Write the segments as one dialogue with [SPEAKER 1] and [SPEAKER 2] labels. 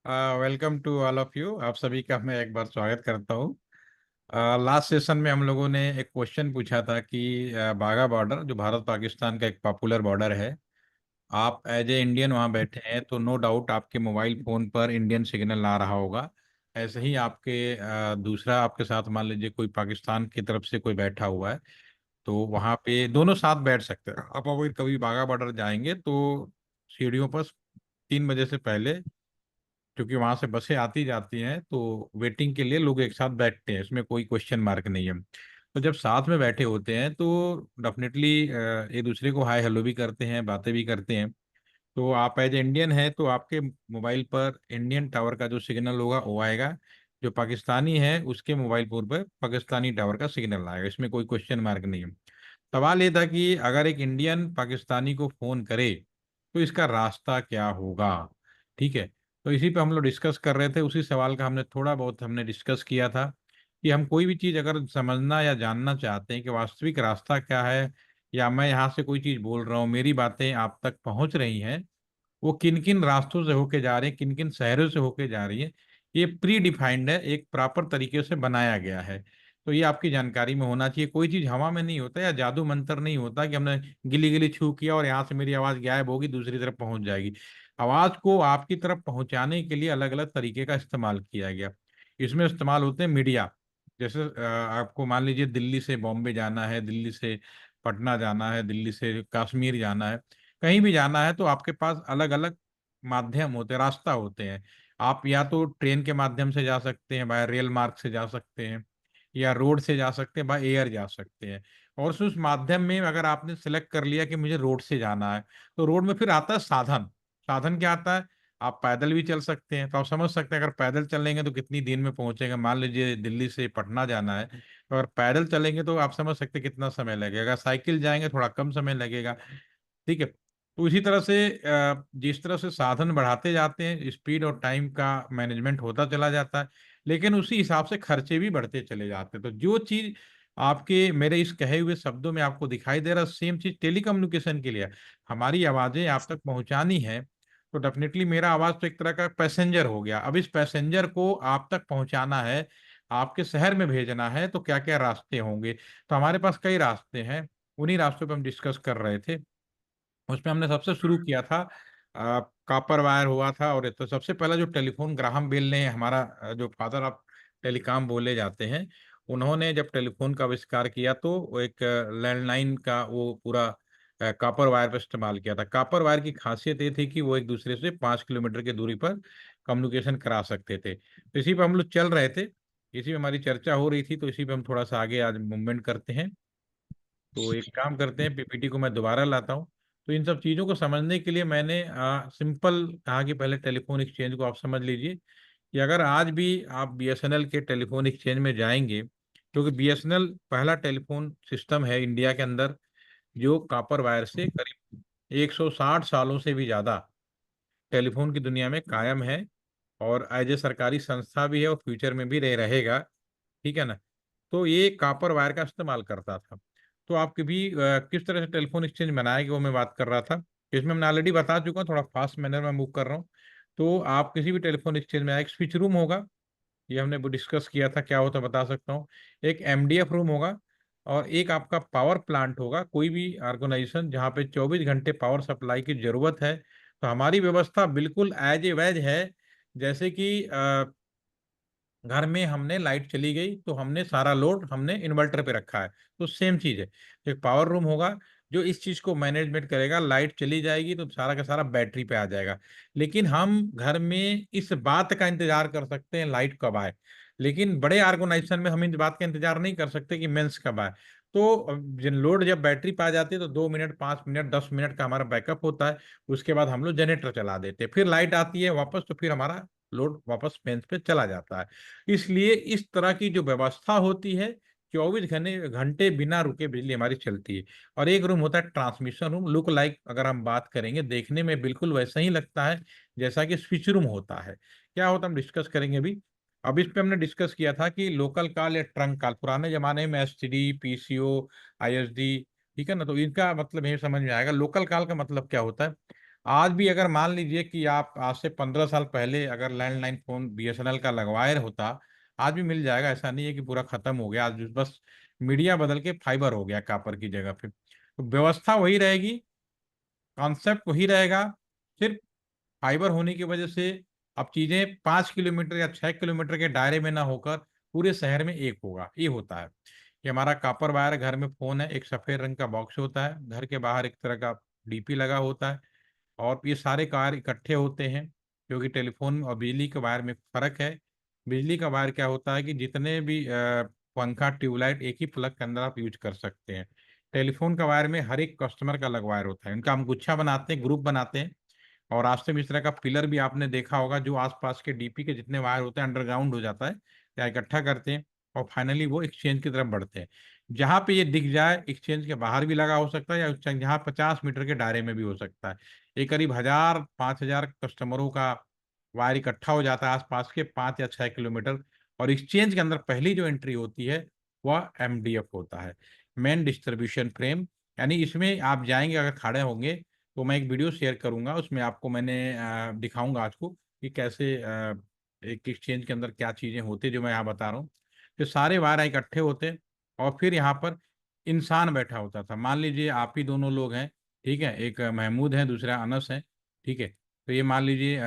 [SPEAKER 1] Welcome to all of you. आप सभी का मैं एक बार स्वागत करता हूँ। लास्ट सेशन में हम लोगों ने एक क्वेश्चन पूछा था कि बाघा बॉर्डर जो भारत पाकिस्तान का एक पॉपुलर बॉर्डर है, आप एज ए इंडियन वहाँ बैठे हैं तो नो डाउट आपके मोबाइल फोन पर इंडियन सिग्नल आ रहा होगा। ऐसे ही आपके दूसरा आपके साथ मान लीजिए कोई पाकिस्तान की तरफ से कोई बैठा हुआ है, तो वहाँ पे दोनों साथ बैठ सकते हैं। आप अगर कभी बाघा बॉर्डर जाएंगे तो सीढ़ियों पर 3 बजे से पहले, क्योंकि वहां से बसें आती जाती हैं, तो वेटिंग के लिए लोग एक साथ बैठते हैं, इसमें कोई क्वेश्चन मार्क नहीं है। तो जब साथ में बैठे होते हैं तो डेफिनेटली एक दूसरे को हाय हेलो भी करते हैं, बातें भी करते हैं। तो आप एज इंडियन है तो आपके मोबाइल पर इंडियन टावर का जो सिग्नल होगा वो आएगा, जो पाकिस्तानी है उसके मोबाइल फोन पर पाकिस्तानी टावर का सिग्नल आएगा, इसमें कोई क्वेश्चन मार्क नहीं है। सवाल ये था कि अगर एक इंडियन पाकिस्तानी को फोन करे तो इसका रास्ता क्या होगा। ठीक है, तो इसी पे हम लोग डिस्कस कर रहे थे, उसी सवाल का हमने थोड़ा बहुत हमने डिस्कस किया था कि हम कोई भी चीज़ अगर समझना या जानना चाहते हैं कि वास्तविक रास्ता क्या है, या मैं यहाँ से कोई चीज़ बोल रहा हूँ, मेरी बातें आप तक पहुँच रही हैं, वो किन किन रास्तों से होके जा रहे हैं, किन किन शहरों से होके जा रही है, ये प्री डिफाइंड है, एक प्रॉपर तरीके से बनाया गया है। तो ये आपकी जानकारी में होना चाहिए। कोई चीज हवा में नहीं होता या जादू मंत्र नहीं होता कि हमने गिली गिली छू किया और यहाँ से मेरी आवाज गायब होगी दूसरी तरफ पहुंच जाएगी। आवाज को आपकी तरफ पहुंचाने के लिए अलग अलग तरीके का इस्तेमाल किया गया। इसमें इस्तेमाल होते हैं मीडिया। जैसे आपको मान लीजिए दिल्ली से बॉम्बे जाना है, दिल्ली से पटना जाना है, दिल्ली से कश्मीर जाना है, कहीं भी जाना है, तो आपके पास अलग अलग माध्यम होते हैं, रास्ता होते हैं। आप या तो ट्रेन के माध्यम से जा सकते हैं, बाय रेल मार्ग से जा सकते हैं, या रोड से जा सकते हैं, बाय एयर जा सकते हैं। और उस माध्यम में अगर आपने सिलेक्ट कर लिया कि मुझे रोड से जाना है, तो रोड में फिर आता है साधन। साधन क्या आता है? आप पैदल भी चल सकते हैं, तो आप समझ सकते हैं अगर पैदल चलेंगे तो कितनी देर में पहुंचेंगे। मान लीजिए दिल्ली से पटना जाना है, तो अगर पैदल चलेंगे तो आप समझ सकते हैं कितना समय लगेगा, साइकिल जाएंगे थोड़ा कम समय लगेगा। ठीक है, तो इसी तरह से जिस तरह से साधन बढ़ाते जाते हैं, स्पीड और टाइम का मैनेजमेंट होता चला जाता है, लेकिन उसी हिसाब से खर्चे भी बढ़ते चले जाते हैं। तो जो चीज आपके मेरे इस कहे हुए शब्दों में आपको दिखाई दे रहा, सेम चीज टेलीकम्युनिकेशन के लिए है। हमारी आवाजें आप तक पहुंचानी है, तो डेफिनेटली मेरा आवाज तो एक तरह का पैसेंजर हो गया। अब इस पैसेंजर को आप तक पहुंचाना है, आपके शहर में भेजना है, तो क्या क्या रास्ते होंगे? तो हमारे पास कई रास्ते हैं, उन्हीं रास्तों पे हम डिस्कस कर रहे थे। उसमें हमने सबसे शुरू किया था, कॉपर वायर हुआ था। और तो सबसे पहला जो टेलीफोन ग्राहम बेल ने, हमारा जो फादर ऑफ टेलीकॉम बोले जाते हैं, उन्होंने जब टेलीफोन का आविष्कार किया तो वो एक लैंडलाइन का वो पूरा कॉपर वायर पर इस्तेमाल किया था। कॉपर वायर की खासियत ये थी कि वो एक दूसरे से 5 किलोमीटर की दूरी पर कम्युनिकेशन करा सकते थे। तो इसी पे हम लोग चल रहे थे, इसी में हमारी चर्चा हो रही थी, तो इसी पे हम थोड़ा सा आगे आज मूवमेंट करते हैं। तो एक काम करते हैं, पीपीटी को मैं दोबारा लाता हूँ। तो इन सब चीज़ों को समझने के लिए मैंने सिंपल कहा कि पहले टेलीफोन एक्सचेंज को आप समझ लीजिए कि अगर आज भी आप बीएसएनएल के टेलीफोन एक्सचेंज में जाएंगे, क्योंकि बीएसएनएल पहला टेलीफोन सिस्टम है इंडिया के अंदर जो कॉपर वायर से करीब 160 सालों से भी ज़्यादा टेलीफोन की दुनिया में कायम है, और एज ए सरकारी संस्था भी है और फ्यूचर में भी रह रहेगा। ठीक है ना? तो ये कॉपर वायर का इस्तेमाल करता था। तो आप कभी किस तरह से टेलीफोन एक्सचेंज बनाएगी वो मैं बात कर रहा था। इसमें मैंने ऑलरेडी बता चुका हूँ, थोड़ा फास्ट मैनर में मूव कर रहा हूँ। तो आप किसी भी टेलीफोन एक्सचेंज में एक स्विच रूम होगा, ये हमने वो डिस्कस किया था क्या होता है बता सकता हूँ। एक एमडीएफ रूम होगा, और एक आपका पावर प्लांट होगा। कोई भी ऑर्गेनाइजेशन जहाँ पे 24 घंटे पावर सप्लाई की जरूरत है, तो हमारी व्यवस्था बिल्कुल एज ए वैज है। जैसे कि घर में हमने लाइट चली गई तो हमने सारा लोड हमने इन्वर्टर पे रखा है, तो सेम चीज है। एक पावर रूम होगा जो इस चीज को मैनेजमेंट करेगा। लाइट चली जाएगी तो सारा का सारा बैटरी पे आ जाएगा। लेकिन हम घर में इस बात का इंतजार कर सकते हैं लाइट कब आए, लेकिन बड़े ऑर्गेनाइजेशन में हम इस बात का इंतजार नहीं कर सकते कि मेंस कब आए। तो जिन लोड जब बैटरी पे आ जाती है तो 2 मिनट, 5 मिनट, 10 मिनट का हमारा बैकअप होता है। उसके बाद हम लोग जनरेटर चला देते हैं, फिर लाइट आती है वापस, तो फिर हमारा लोड वापस मेंस पे चला जाता है। इसलिए इस तरह की जो व्यवस्था होती है, 24 घंटे घंटे बिना रुके बिजली हमारी चलती है। और एक रूम होता है ट्रांसमिशन रूम, लुक लाइक अगर हम बात करेंगे देखने में बिल्कुल वैसा ही लगता है जैसा कि स्विच रूम होता है। क्या होता है हम डिस्कस करेंगे अभी। अब इस पे हमने डिस्कस किया था कि लोकल कॉल या ट्रंक कॉल, पुराने जमाने में एसटीडी, पीसीओ, आईएसडी, ठीक है ना, तो इनका मतलब ये समझ में आएगा। लोकल कॉल का मतलब क्या होता है? आज भी अगर मान लीजिए कि आप आज से 15 साल पहले अगर लैंडलाइन फोन बीएसएनएल का लगवाए होता, आज भी मिल जाएगा। ऐसा नहीं है कि पूरा खत्म हो गया, आज बस मीडिया बदल के फाइबर हो गया कापर की जगह पे। तो व्यवस्था वही रहेगी, कॉन्सेप्ट वही रहेगा, सिर्फ फाइबर होने की वजह से अब चीजें 5 किलोमीटर या 6 किलोमीटर के दायरे में ना होकर पूरे शहर में एक होगा। ये होता है कि हमारा कॉपर वायर घर में फोन है, एक सफेद रंग का बॉक्स होता है, घर के बाहर एक तरह का डीपी लगा होता है, और ये सारे कार इकट्ठे होते हैं। क्योंकि टेलीफोन और बिजली के वायर में फर्क है। बिजली का वायर क्या होता है कि जितने भी पंखा ट्यूबलाइट एक ही प्लग के अंदर आप यूज कर सकते हैं। टेलीफोन का वायर में हर एक कस्टमर का अलग वायर होता है, उनका हम गुच्छा बनाते हैं, ग्रुप बनाते हैं, और रास्ते में इस तरह का पिलर भी आपने देखा होगा, जो आसपास के डीपी के जितने वायर होते हैं अंडरग्राउंड हो जाता है, या इकट्ठा करते हैं, और फाइनली वो एक्सचेंज की तरफ बढ़ते हैं। जहां पे ये दिख जाए, एक्सचेंज के बाहर भी लगा हो सकता है, या जहाँ 50 मीटर के दायरे में भी हो सकता है। ये करीब 1000 5000 कस्टमरों का वायर इकट्ठा हो जाता है आसपास के 5 या 6 किलोमीटर। और एक्सचेंज के अंदर पहली जो एंट्री होती है वह एमडीएफ होता है, मेन डिस्ट्रीब्यूशन फ्रेम। यानी इसमें आप जाएंगे, अगर खड़े होंगे तो मैं एक वीडियो शेयर करूंगा, उसमें आपको मैंने दिखाऊंगा आज को कि कैसे एक एक्सचेंज के अंदर क्या चीजें होती है जो मैं यहाँ बता रहा हूँ। तो सारे वायर इकट्ठे होते हैं, और फिर यहाँ पर इंसान बैठा होता था। मान लीजिए आप ही दोनों लोग हैं, ठीक है, एक महमूद है, दूसरा अनस है, ठीक है। तो ये मान लीजिए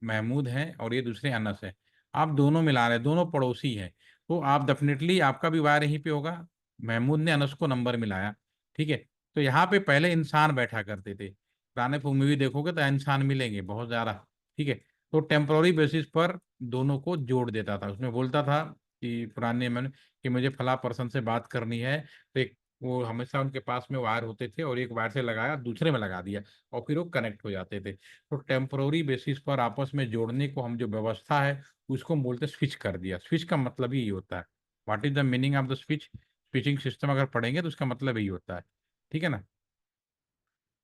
[SPEAKER 1] महमूद है और ये दूसरे अनस है, आप दोनों मिला रहे हैं, दोनों पड़ोसी हैं। तो आप डेफिनेटली आपका भी वायर यहीं पे होगा। महमूद ने अनस को नंबर मिलाया, ठीक है। तो यहाँ पे पहले इंसान बैठा करते थे, पुराने मूवी देखोगे तो इंसान मिलेंगे बहुत ज्यादा, ठीक है। तो टेम्पोररी बेसिस पर दोनों को जोड़ देता था, उसमें बोलता था कि पुराने में कि मुझे फला पर्सन से बात करनी है, तो एक वो हमेशा उनके पास में वायर होते थे, और एक वायर से लगाया दूसरे में लगा दिया, और फिर वो कनेक्ट हो जाते थे। तो टेम्पोररी बेसिस पर आपस में जोड़ने को हम जो व्यवस्था है उसको हम बोलते स्विच कर दिया। स्विच का मतलब ही यही होता है। What is the meaning of the switch? Switching system अगर पढ़ेंगे तो उसका मतलब यही होता है, ठीक है ना।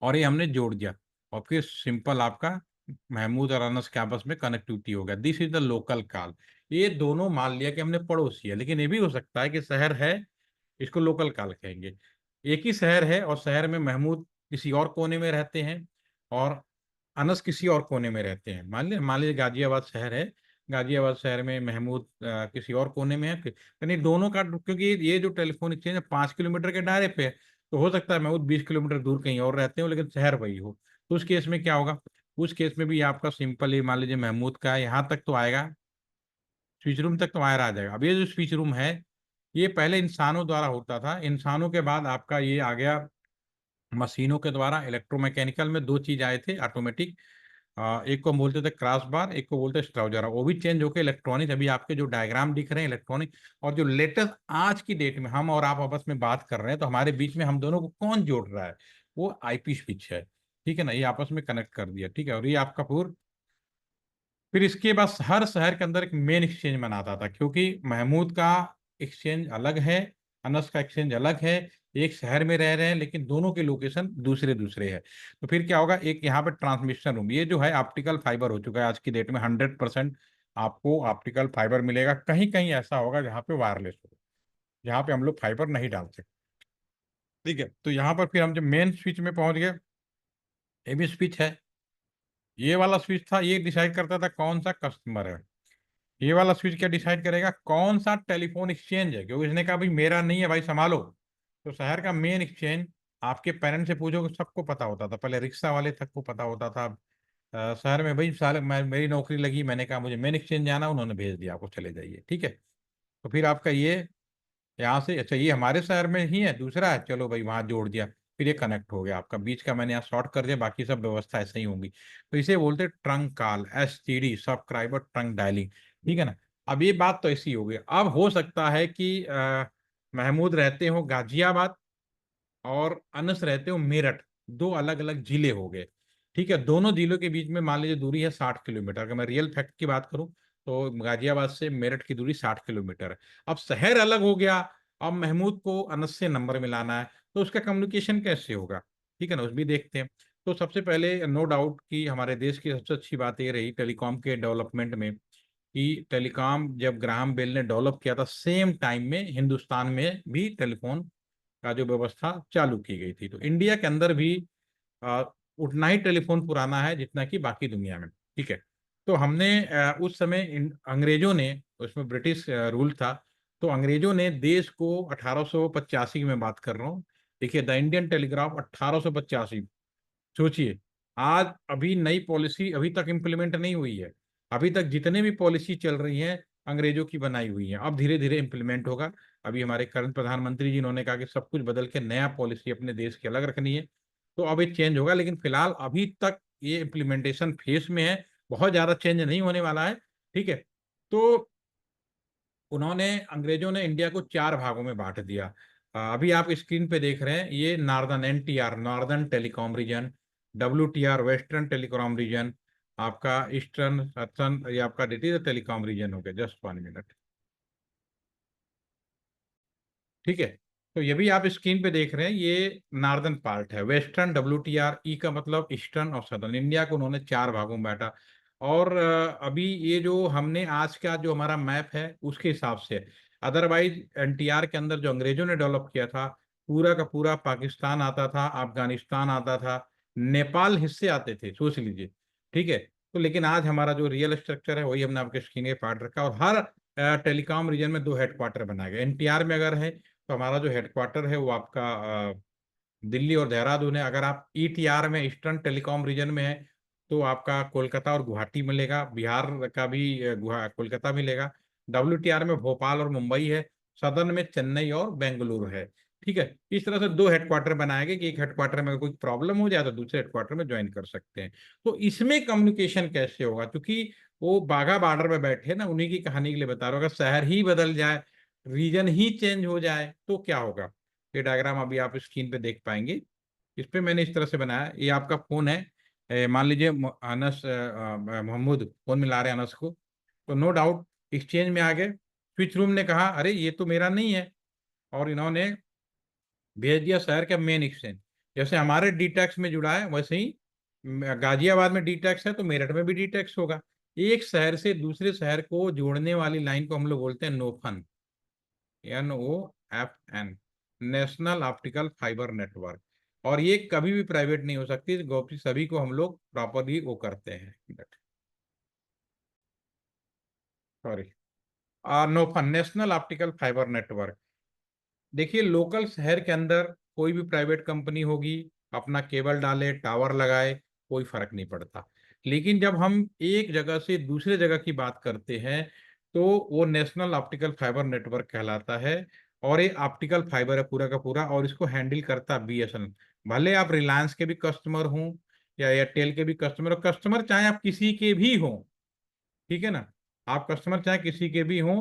[SPEAKER 1] और ये हमने जोड़ दिया, और फिर सिंपल आपका महमूद और अनस के आपस में कनेक्टिविटी हो गया। This is the local call. ये दोनों मान लिया कि हमने पड़ोसी है, लेकिन ये भी हो सकता है कि शहर है, इसको लोकल कॉल कहेंगे। एक ही शहर है और शहर में महमूद किसी और कोने में रहते हैं, और अनस किसी और कोने में रहते हैं। मान लीजिए गाजियाबाद शहर है, गाजियाबाद शहर में महमूद किसी और कोने में है, यानी दोनों का, क्योंकि ये जो टेलीफोन एक्सचेंज है 5 किलोमीटर के दायरे पे है, तो हो सकता है महमूद 20 किलोमीटर दूर कहीं और रहते हो, लेकिन शहर वही हो। तो उस केस में क्या होगा? उस केस में भी आपका सिंपल ही मान लीजिए महमूद का है, यहाँ तक तो आएगा, स्विच रूम तक तो वायर आ जाएगा। अब ये जो स्विच रूम है, ये पहले इंसानों द्वारा होता था, इंसानों के बाद आपका ये आ गया मशीनों के द्वारा। इलेक्ट्रोमैकेनिकल में दो चीज आए थे ऑटोमेटिक, एक को हम बोलते थे क्रॉस बार, एक को बोलते स्ट्राउजर, वो भी चेंज होकर इलेक्ट्रॉनिक। अभी आपके जो डायग्राम दिख रहे हैं इलेक्ट्रॉनिक। और जो लेटेस्ट आज की डेट में हम और आप आपस में बात कर रहे हैं, तो हमारे बीच में हम दोनों को कौन जोड़ रहा है? वो आईपी स्विच है, ठीक है ना। ये आपस में कनेक्ट कर दिया, ठीक है। और ये आपका पूरा, फिर इसके बाद हर शहर के अंदर एक मेन एक्सचेंज बनाता था, क्योंकि महमूद का एक्सचेंज अलग है, अनस का एक्सचेंज अलग है। एक शहर में रह रहे हैं लेकिन दोनों के लोकेशन दूसरे दूसरे है। तो फिर क्या होगा, एक यहाँ पे ट्रांसमिशन रूम, ये जो है ऑप्टिकल फाइबर हो चुका है आज की डेट में। 100% आपको ऑप्टिकल फाइबर मिलेगा। कहीं कहीं ऐसा होगा जहाँ पे वायरलेस होगा, जहाँ पे हम लोग फाइबर नहीं डाल सकते, ठीक है। तो यहाँ पर फिर हम जब मेन स्विच में पहुंच गए, ये भी स्विच है। ये वाला स्विच था, ये डिसाइड करता था कौन सा कस्टमर है। ये वाला स्विच क्या डिसाइड करेगा, कौन सा टेलीफोन एक्सचेंज है, क्योंकि इसने कहा भाई मेरा नहीं है भाई, संभालो। तो शहर का मेन एक्सचेंज, आपके पेरेंट्स से पूछोगे सबको पता होता था, पहले रिक्शा वाले तक को पता होता था। शहर में भाई साल मेरी नौकरी लगी, मैंने कहा मुझे मेन एक्सचेंज जाना, उन्होंने भेज दिया आपको, चले जाइए, ठीक है। तो फिर आपका ये यहाँ से, अच्छा ये हमारे शहर में ही है, दूसरा है, चलो भाई वहां जोड़ दिया, फिर ये कनेक्ट हो गया आपका। बीच का मैंने यहाँ शॉर्ट कर दिया, बाकी सब व्यवस्था ऐसे ही होंगी। तो इसे बोलते trunk call, STD, subscriber trunk dialling, ठीक है ना। अब ये बात तो ऐसी हो गई। अब हो सकता है कि महमूद रहते हो गाजियाबाद और अनस रहते हो मेरठ, दो अलग अलग जिले हो गए, ठीक है। दोनों जिलों के बीच में मान लीजिए दूरी है 60 किलोमीटर। अगर मैं रियल फैक्ट की बात करूं तो गाजियाबाद से मेरठ की दूरी 60 किलोमीटर है। अब शहर अलग हो गया, अब महमूद को अनस से नंबर मिलाना है, तो उसका कम्युनिकेशन कैसे होगा, ठीक है ना, उस भी देखते हैं। तो सबसे पहले नो डाउट कि हमारे देश की सबसे अच्छी बात ये रही टेलीकॉम के डेवलपमेंट में, कि टेलीकॉम जब ग्राहम बेल ने डेवलप किया था, सेम टाइम में हिंदुस्तान में भी टेलीफोन का जो व्यवस्था चालू की गई थी। तो इंडिया के अंदर भी उतना ही टेलीफोन पुराना है जितना कि बाकी दुनिया में। ठीक है। तो हमने उस समय अंग्रेजों ने, उसमें ब्रिटिश रूल था, तो अंग्रेजों ने देश को 1885 में बात कर रहा हूँ, देखिए द इंडियन टेलीग्राफ 1885, सोचिए। आज अभी नई पॉलिसी अभी तक इम्प्लीमेंट नहीं हुई है। अभी तक जितने भी पॉलिसी चल रही हैं अंग्रेजों की बनाई हुई हैं, अब धीरे धीरे इम्प्लीमेंट होगा। अभी हमारे करंट प्रधानमंत्री जी इन्होंने कहा कि सब कुछ बदल के नया पॉलिसी अपने देश की अलग रखनी है, तो अब ये चेंज होगा, लेकिन फिलहाल अभी तक ये इम्प्लीमेंटेशन फेस में है, बहुत ज्यादा चेंज नहीं होने वाला है। ठीक है। तो उन्होंने, अंग्रेजों ने इंडिया को चार भागों में बांट दिया। अभी आप स्क्रीन पे देख रहे हैं, ये northern NTR northern telecom region, WTR western telecom region, आपका ईस्टर्न सदर्न, ये आपका डिटेल टेलीकॉम रीजन हो गया। Just 1 minute. ठीक है। तो ये भी आप स्क्रीन पे देख रहे हैं, ये नॉर्दर्न पार्ट है, वेस्टर्न डब्ल्यूटीआर, ई का मतलब ईस्टर्न और सदर्न। इंडिया को उन्होंने चार भागों में बांटा। और अभी ये जो हमने आज का जो हमारा मैप है उसके हिसाब से, अदरवाइज एनटीआर के अंदर जो अंग्रेजों ने डेवलप किया था, पूरा का पूरा पाकिस्तान आता था, अफगानिस्तान आता था, नेपाल हिस्से आते थे, सोच लीजिए। ठीक है। तो लेकिन आज हमारा जो रियल स्ट्रक्चर है वही हमने आपके स्क्रीन पे पार्ट रखा, और हर टेलीकॉम रीजन में दो हेडक्वार्टर बनाए गए। एनटीआर में अगर है तो हमारा जो हेडक्वार्टर है वो आपका दिल्ली और देहरादून है। अगर आप ईटीआर में, ईस्टर्न टेलीकॉम रीजन में है, तो आपका कोलकाता और गुवाहाटी मिलेगा, बिहार का भी कोलकाता मिलेगा। डब्ल्यूटीआर में भोपाल और मुंबई है, सदर्न में चेन्नई और बेंगलुरु है। ठीक है। इस तरह से दो हेडक्वार्टर बनाए गए कि एक हेडक्वार्टर में अगर कोई प्रॉब्लम हो जाए तो दूसरे हेडक्वार्टर में ज्वाइन कर सकते हैं। तो इसमें कम्युनिकेशन कैसे होगा, क्योंकि वो बाघा बॉर्डर में बैठे ना, उन्हीं की कहानी के लिए बता रहा हूँ। अगर शहर ही बदल जाए, रीजन ही चेंज हो जाए तो क्या होगा। ये डायग्राम अभी आप स्क्रीन पे देख पाएंगे। इस पे मैंने इस तरह से बनाया, ये आपका फोन है, मान लीजिए अनस मोहम्मद फोन मिला रहे हैं अनस को, तो नो डाउट एक्सचेंज में आ गए। स्विच रूम ने कहा अरे ये तो मेरा नहीं है, और इन्होंने भेज दिया शहर का मेन एक्सचेंज। जैसे हमारे डी टैक्स में जुड़ा है वैसे ही गाजियाबाद में डी टैक्स है, तो मेरठ में भी डी टैक्स होगा। एक शहर से दूसरे शहर को जोड़ने वाली लाइन को हम लोग बोलते हैं नोफन, NOFN, national optical fibre network. और ये कभी भी प्राइवेट नहीं हो सकती, गोपी सभी को हम लोग प्रॉपरली वो करते हैं। Sorry, NOFN national optical fibre network. देखिए लोकल शहर के अंदर कोई भी प्राइवेट कंपनी होगी, अपना केबल डाले, टावर लगाए, कोई फर्क नहीं पड़ता। लेकिन जब हम एक जगह से दूसरे जगह की बात करते हैं, तो वो नेशनल ऑप्टिकल फाइबर नेटवर्क कहलाता है। और ये ऑप्टिकल फाइबर है पूरा का पूरा, और इसको हैंडल करता बीएसएनएल। भले आप रिलायंस के भी कस्टमर हों या एयरटेल के भी कस्टमर हो, कस्टमर चाहे आप किसी के भी हों, ठीक है ना, आप कस्टमर चाहे किसी के भी हों,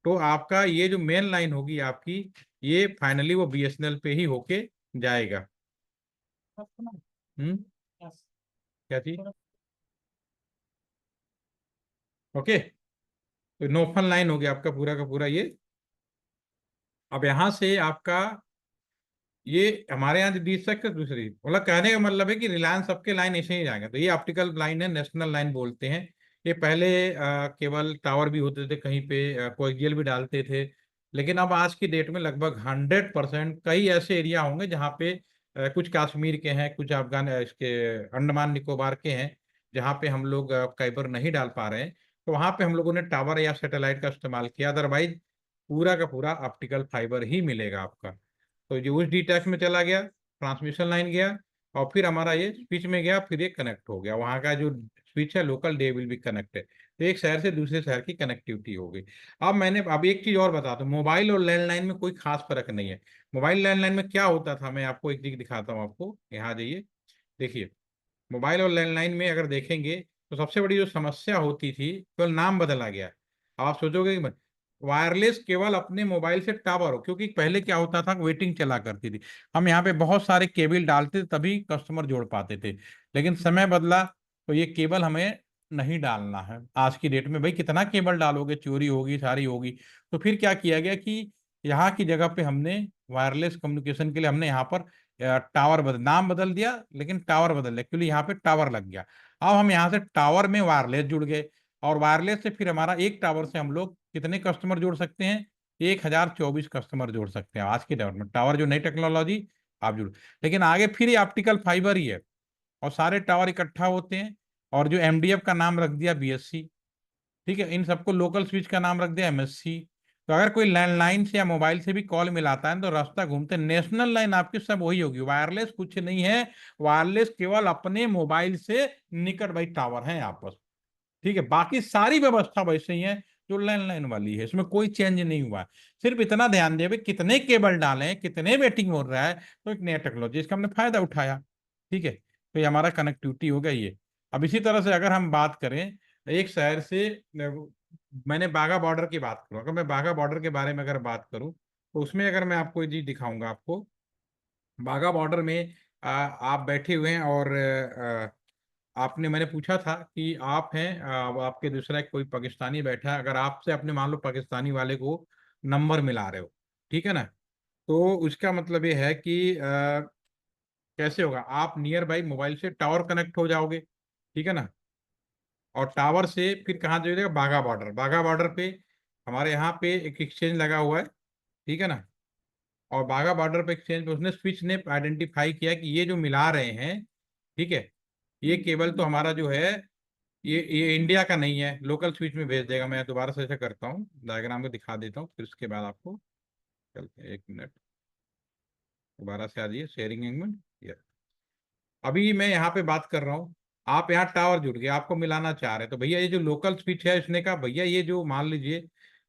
[SPEAKER 1] तो आपका ये जो मेन लाइन होगी आपकी, ये फाइनली वो बीएसएनएल पे ही होके जाएगा। हम्म। क्या चीज। ओके। तो नोफन लाइन हो गया आपका पूरा का पूरा ये। अब यहाँ से आपका ये हमारे यहाँ डी सेक्टर दूसरी, मतलब कहने का मतलब है कि रिलायंस सबके लाइन ऐसे ही जाएंगे, तो ये ऑप्टिकल लाइन है, नेशनल लाइन बोलते हैं। ये पहले केवल टावर भी होते थे कहीं पे, कोएक्सियल भी डालते थे। लेकिन अब आज की डेट में लगभग 100%, कई ऐसे एरिया होंगे जहाँ पे कुछ कश्मीर के हैं, कुछ अफगान इसके अंडमान निकोबार के हैं, जहाँ पे हम लोग फाइबर नहीं डाल पा रहे हैं, तो वहाँ पे हम लोगों ने टावर या सैटेलाइट का इस्तेमाल किया। अदरवाइज पूरा का पूरा ऑप्टिकल फाइबर ही मिलेगा आपका। तो जो उस डीटैच में चला गया, ट्रांसमिशन लाइन गया, और फिर हमारा ये स्विच में गया, फिर ये कनेक्ट हो गया, वहाँ का जो स्विच है local day will be connected, तो एक शहर से दूसरे शहर की कनेक्टिविटी हो गई। अब एक चीज और बता दूं, मोबाइल और लैंडलाइन में कोई खास फर्क नहीं है। मोबाइल लैंडलाइन में क्या होता था, मैं आपको एक चीज दिखाता हूँ, आपको यहाँ जाइए, देखिए। मोबाइल और लैंडलाइन में अगर देखेंगे तो सबसे बड़ी जो समस्या होती थी, केवल नाम बदला गया। अब आप सोचोगे कि वायरलेस केवल अपने मोबाइल से टावर हो, क्योंकि पहले क्या होता था, वेटिंग चला करती थी, हम यहाँ पे बहुत सारे केबल डालते थे तभी कस्टमर जोड़ पाते थे। लेकिन समय बदला, तो ये केबल हमें नहीं डालना है। आज की डेट में भाई कितना केबल डालोगे, चोरी होगी, सारी होगी। तो फिर क्या किया गया कि यहाँ की जगह पे हमने वायरलेस कम्युनिकेशन के लिए हमने यहाँ पर टावर बदल, नाम बदल दिया लेकिन टावर बदल दिया, एक्चुअली यहाँ पे टावर लग गया। अब हम यहाँ से टावर में वायरलेस जुड़ गए, और वायरलेस से फिर हमारा एक टावर से हम लोग कितने कस्टमर जोड़ सकते हैं, 1024 कस्टमर जोड़ सकते हैं आज के टावर में। टावर जो नई टेक्नोलॉजी आप जुड़, लेकिन आगे फिर ये ऑप्टिकल फाइबर ही है। और सारे टावर इकट्ठा होते हैं, और जो एमडीएफ का नाम रख दिया बीएससी, ठीक है, इन सबको लोकल स्विच का नाम रख दिया एमएससी। तो अगर कोई लैंडलाइन से या मोबाइल से भी कॉल मिलाता है तो रास्ता घूमते, नेशनल लाइन आपकी सब वही होगी, वायरलेस कुछ नहीं है। वायरलेस केवल अपने मोबाइल से निकट भाई टावर है आपस, ठीक है, बाकी सारी व्यवस्था वैसे ही है जो लैंडलाइन वाली है, इसमें कोई चेंज नहीं हुआ है। सिर्फ इतना ध्यान दें भाई कितने केबल डालें, कितने वेटिंग हो रहा है, तो एक नया टेक्नोलॉजी इसका हमने फायदा उठाया, ठीक है, तो ये हमारा कनेक्टिविटी हो गई है। अब इसी तरह से अगर हम बात करें एक शहर से, मैंने बाघा बॉर्डर की बात करूं, अगर मैं बाघा बॉर्डर के बारे में अगर बात करूं, तो उसमें अगर मैं आपको ये चीज दिखाऊंगा आपको, बाघा बॉर्डर में आप बैठे हुए हैं, और आपने, मैंने पूछा था कि आप हैं, आपके दूसरा कोई पाकिस्तानी बैठा है, अगर आपसे अपने मान लो पाकिस्तानी वाले को नंबर मिला रहे हो, ठीक है ना, तो उसका मतलब ये है कि कैसे होगा, आप नियर बाई मोबाइल से टावर कनेक्ट हो जाओगे, ठीक है ना, और टावर से फिर कहाँ जाइएगा, बाघा बॉर्डर, बाघा बॉर्डर पे हमारे यहाँ पे एक एक्सचेंज लगा हुआ है, ठीक है ना, और बाघा बॉर्डर पे एक्सचेंज पे उसने, स्विच ने आइडेंटिफाई किया कि ये जो मिला रहे हैं, ठीक है, ये केबल तो हमारा जो है, ये इंडिया का नहीं है, लोकल स्विच में भेज देगा। मैं दोबारा से ऐसा करता हूँ, डायग्राम में दिखा देता हूँ, फिर उसके बाद आपको, चलते हैं, एक मिनट, दोबारा से आ जाइए शेयरिंग एंगमेंट। अभी मैं यहाँ पे बात कर रहा हूँ, आप यहाँ टावर जुड़ गए, आपको मिलाना चाह रहे हैं, तो भैया ये जो लोकल स्विच है, इसने कहा भैया ये जो मान लीजिए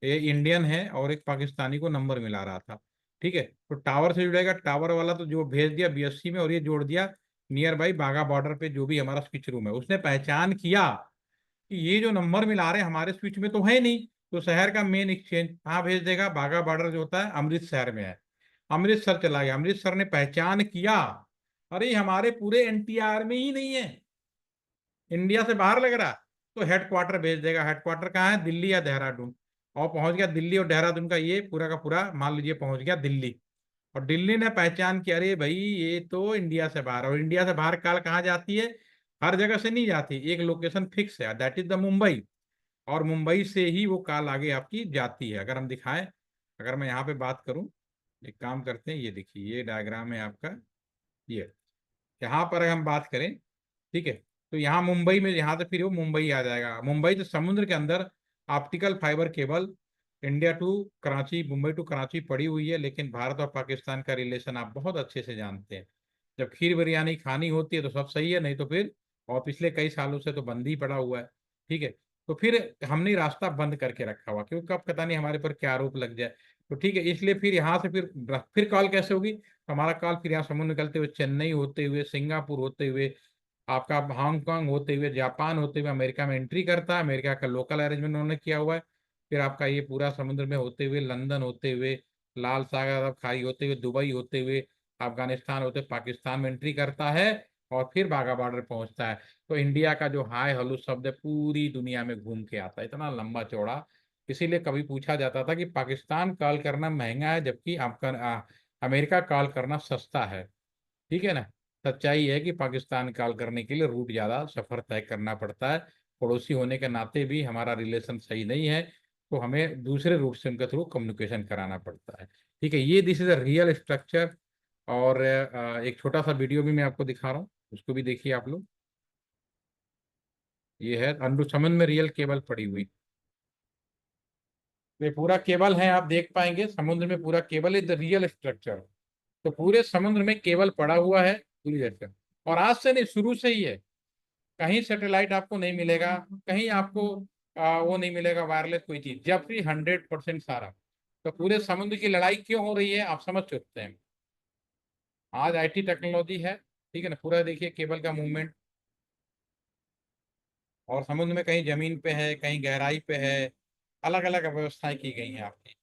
[SPEAKER 1] ये इंडियन है और एक पाकिस्तानी को नंबर मिला रहा था, ठीक है, तो टावर से जुड़ेगा, टावर वाला तो जो भेज दिया बीएससी में, और ये जोड़ दिया नियर बाई बाघा बॉर्डर पे जो भी हमारा स्विच रूम है, उसने पहचान किया कि ये जो नंबर मिला रहे हैं हमारे स्विच में तो है नहीं, तो शहर का मेन एक्सचेंज कहाँ भेज देगा, बाघा बॉर्डर जो होता है अमृतसर में है, अमृतसर चला गया, अमृतसर ने पहचान किया, अरे ये हमारे पूरे एनटीआर में ही नहीं है, इंडिया से बाहर लग रहा, तो हेडक्वार्टर भेज देगा, हेडक्वार्टर कहाँ है, दिल्ली या देहरादून, और पहुंच गया दिल्ली और देहरादून का ये पूरा का पूरा मान लीजिए पहुंच गया दिल्ली, और दिल्ली ने पहचान किया अरे भाई ये तो इंडिया से बाहर, और इंडिया से बाहर कॉल कहाँ जाती है, हर जगह से नहीं जाती, एक लोकेशन फिक्स है, दैट इज द मुंबई, और मुंबई से ही वो कॉल आगे आपकी जाती है। अगर हम दिखाएं, अगर मैं यहाँ पे बात करूं, एक काम करते हैं, ये देखिए ये डायग्राम है आपका, ये यहाँ पर अगर हम बात करें, ठीक है, तो यहाँ मुंबई में यहाँ से फिर वो मुंबई आ जाएगा, मुंबई तो समुद्र के अंदर optical fibre cable India to Karachi, Mumbai to Karachi पड़ी हुई है, लेकिन भारत और पाकिस्तान का रिलेशन आप बहुत अच्छे से जानते हैं, जब खीर बिरयानी खानी होती है तो सब सही है, नहीं तो फिर, और पिछले कई सालों से तो बंद ही पड़ा हुआ है, ठीक है, तो फिर हमने रास्ता बंद करके रखा हुआ, क्योंकि कब पता नहीं हमारे पर क्या आरोप लग जाए, तो ठीक है, इसलिए फिर यहाँ से फिर कॉल कैसे होगी, तो हमारा कॉल फिर यहाँ समुद्र निकलते हुए चेन्नई होते हुए, सिंगापुर होते हुए, आपका हांगकांग होते हुए, जापान होते हुए अमेरिका में एंट्री करता है, अमेरिका का लोकल अरेंजमेंट उन्होंने किया हुआ है, फिर आपका ये पूरा समुद्र में होते हुए, लंदन होते हुए, लाल सागर अरब खाड़ी होते हुए, दुबई होते हुए, अफगानिस्तान होते हुए पाकिस्तान में एंट्री करता है, और फिर बाघा बॉर्डर पहुंचता है। तो इंडिया का जो हाय हलो शब्द है पूरी दुनिया में घूम के आता है, इतना लंबा चौड़ा, इसीलिए कभी पूछा जाता था कि पाकिस्तान कॉल करना महंगा है जबकि आपका अमेरिका कॉल करना सस्ता है, ठीक है ना। सच्चाई है कि पाकिस्तान कॉल करने के लिए रूट ज्यादा सफर तय करना पड़ता है, पड़ोसी होने के नाते भी हमारा रिलेशन सही नहीं है, तो हमें दूसरे रूट से उनके थ्रू कम्युनिकेशन कराना पड़ता है, ठीक है, ये this is a real structure. और एक छोटा सा वीडियो भी मैं आपको दिखा रहा हूँ, उसको भी देखिए आप लोग, ये है अंडू समुद्र में रियल केबल पड़ी हुई, ये पूरा केबल है, आप देख पाएंगे समुद्र में पूरा cable is the real structure, तो पूरे समुद्र में केबल पड़ा हुआ है पूरी जगह, और आज से नहीं शुरू से ही है, कहीं सैटेलाइट आपको नहीं मिलेगा, कहीं आपको वो नहीं मिलेगा वायरलेस कोई चीज, जब भी 100% सारा, तो पूरे समुद्र की लड़ाई क्यों हो रही है आप समझ सकते हैं, आज आईटी टेक्नोलॉजी है, ठीक है ना, पूरा देखिए केबल का मूवमेंट, और समुद्र में कहीं जमीन पे है, कहीं गहराई पे है, अलग अलग व्यवस्थाएं की गई हैं आपकी।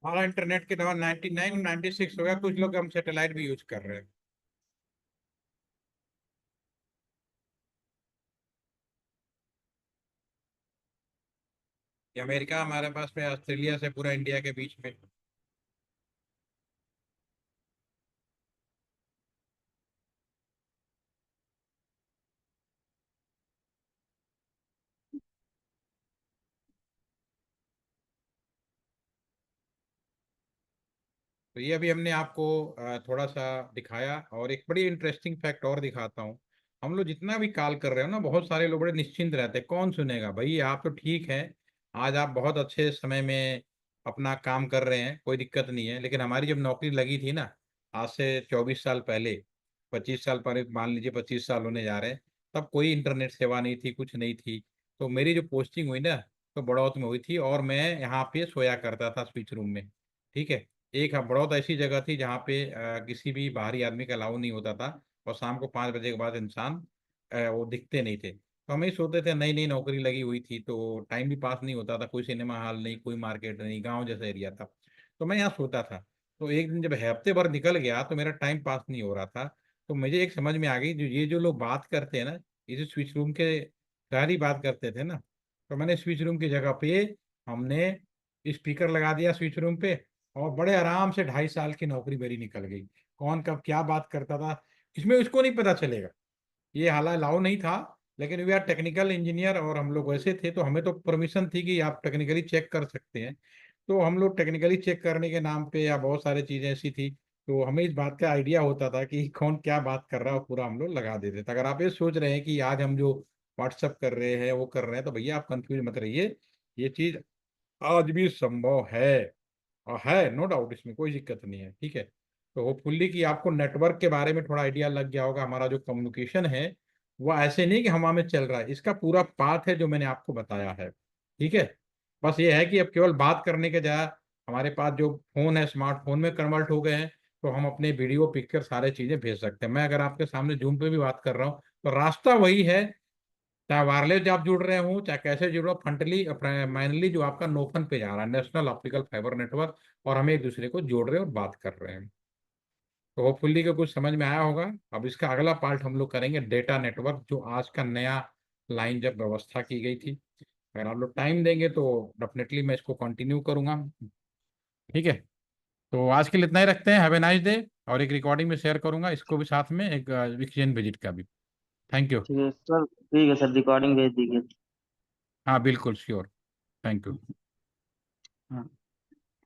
[SPEAKER 1] हमारा इंटरनेट के दवा 99 96 हो गया, कुछ लोग हम सैटेलाइट भी यूज कर रहे हैं। ये अमेरिका हमारे पास में, ऑस्ट्रेलिया से पूरा इंडिया के बीच में। तो ये अभी हमने आपको थोड़ा सा दिखाया, और एक बड़ी इंटरेस्टिंग फैक्ट और दिखाता हूँ। हम लोग जितना भी कॉल कर रहे हो ना, बहुत सारे लोग बड़े निश्चिंत रहते हैं, कौन सुनेगा भाई, आप तो ठीक है, आज आप बहुत अच्छे समय में अपना काम कर रहे हैं, कोई दिक्कत नहीं है। लेकिन हमारी जब नौकरी लगी थी ना, आज से 24 साल पहले, 25 साल पहले, मान लीजिए 25 साल होने जा रहे हैं, तब कोई इंटरनेट सेवा नहीं थी, कुछ नहीं थी। तो मेरी जो पोस्टिंग हुई ना, तो बड़ौत में हुई थी, और मैं यहाँ पे सोया करता था स्विच रूम में। ठीक है। एक बड़ौत ऐसी जगह थी जहाँ पे किसी भी बाहरी आदमी का अलाउ नहीं होता था, और शाम को 5 बजे के बाद इंसान वो दिखते नहीं थे। तो हम ही सोते थे, नई नई नौकरी लगी हुई थी, तो टाइम भी पास नहीं होता था, कोई सिनेमा हॉल नहीं, कोई मार्केट नहीं, गांव जैसा एरिया था। तो मैं यहाँ सोता था। तो एक दिन जब हफ्ते भर निकल गया, तो मेरा टाइम पास नहीं हो रहा था। तो मुझे एक समझ में आ गई, जो ये जो लोग बात करते हैं ना, ये जो स्विच रूम के सारी बात करते थे ना, तो मैंने स्विच रूम की जगह पे हमने स्पीकर लगा दिया स्विच रूम पे, और बड़े आराम से 2.5 साल की नौकरी मेरी निकल गई। कौन कब क्या बात करता था, इसमें उसको नहीं पता चलेगा। ये हालांकि अलाउ नहीं था, लेकिन वी आर टेक्निकल इंजीनियर, और हम लोग वैसे थे, तो हमें तो परमिशन थी कि आप टेक्निकली चेक कर सकते हैं। तो हम लोग टेक्निकली चेक करने के नाम पे, या बहुत सारी चीजें ऐसी थी, तो हमें इस बात का आइडिया होता था कि कौन क्या बात कर रहा है, और पूरा हम लोग लगा देते थे। अगर आप ये सोच रहे हैं कि आज हम जो व्हाट्सअप कर रहे हैं वो कर रहे हैं, तो भैया आप कंफ्यूज मत रहिए, ये चीज आज भी संभव है। और है, नो डाउट, इसमें कोई दिक्कत नहीं है। ठीक है। तो होपफुल्ली कि आपको नेटवर्क के बारे में थोड़ा आइडिया लग गया होगा। हमारा जो कम्युनिकेशन है, वो ऐसे नहीं कि हवा में चल रहा है, इसका पूरा पाथ है जो मैंने आपको बताया है। ठीक है। बस ये है कि अब केवल बात करने के जाय हमारे पास जो फोन है, स्मार्टफोन में कन्वर्ट हो गए हैं, तो हम अपने वीडियो पिक्चर सारे चीजें भेज सकते हैं। मैं अगर आपके सामने जूम पे भी बात कर रहा हूँ, तो रास्ता वही है। चाहे वायरलेस आप जुड़ रहे हो, चाहे कैसे जुड़ रहे हो, फंटली माइनली जो आपका नोफन पे जा रहा है, नेशनल ऑप्टिकल फाइबर नेटवर्क, और हम एक दूसरे को जोड़ रहे हैं और बात कर रहे हैं। तो होपफुली को कुछ समझ में आया होगा। अब इसका अगला पार्ट हम लोग करेंगे डेटा नेटवर्क, जो आज का नया लाइन जब व्यवस्था की गई थी। अगर आप लोग टाइम देंगे तो डेफिनेटली मैं इसको कंटिन्यू करूंगा। ठीक है। तो आज के लिए इतना ही रखते हैं। Have a nice day. और एक रिकॉर्डिंग में शेयर करूंगा इसको भी साथ में, एक एक्सचेंज विजिट का भी। Thank you.
[SPEAKER 2] ठीक है सर, ठीक है सर, रिकॉर्डिंग भेज दीजिए।
[SPEAKER 1] हाँ बिल्कुल श्योर। Thank you.
[SPEAKER 2] हाँ।